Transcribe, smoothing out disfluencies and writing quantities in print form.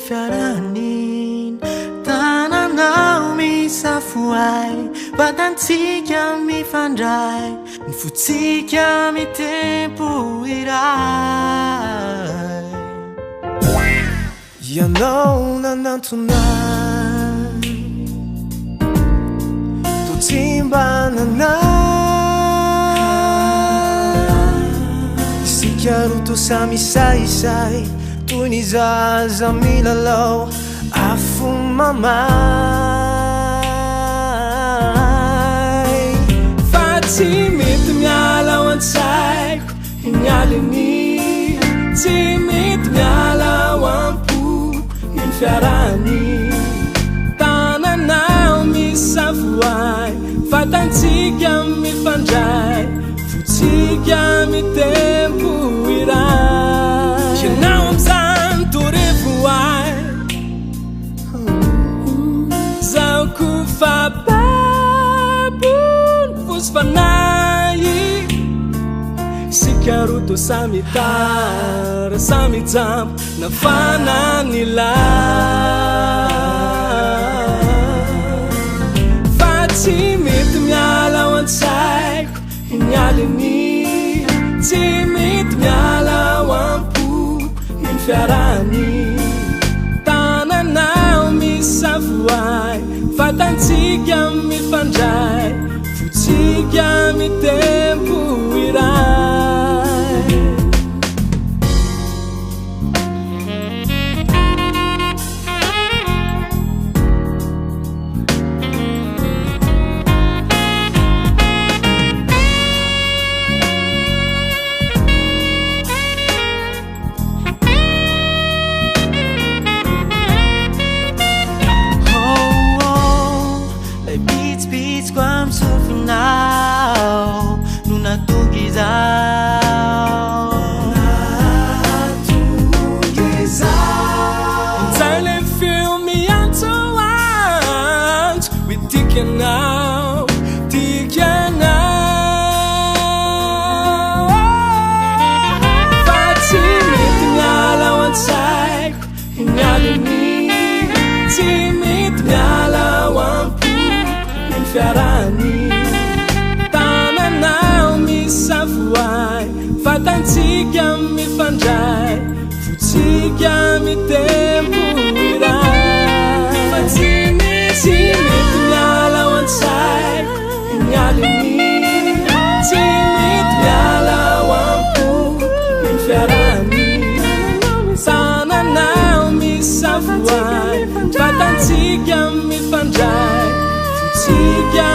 fiaranin tananao misafoay vatantsika mifandray ny fotsika mitempo iray ianao nanantonay totsimbananay isika roto samisaisay toy ny zaza milalao afo mamay fa tsy mety miala ao an-tsaiko mialiny tsy mety miala ao am-po ny fiarany tananao misavoay vatantsika mifandray fotsika mitempo iray ianao am'zany torevoay zaoko fababony fosy fanay sika roto samy tara samy jambo nafanany lay fa tsy mety miala ao an-tsaiko mialiny tsy mety miala ao am-po ny fiarany tananao misavoay vatantsika mifandray fotsika mitempo iray now nuna tugizao inside the film me anto want we taking now fati mit miala wansai mialini timit miala wampu infiarani vatantsika mifandray fotsika mitempo iray fa tsy mety miala ao an-tsaiko mialiny tsy mety miala ao am-po ny fiarany tananao misavoay vatantsika mifandray fotsika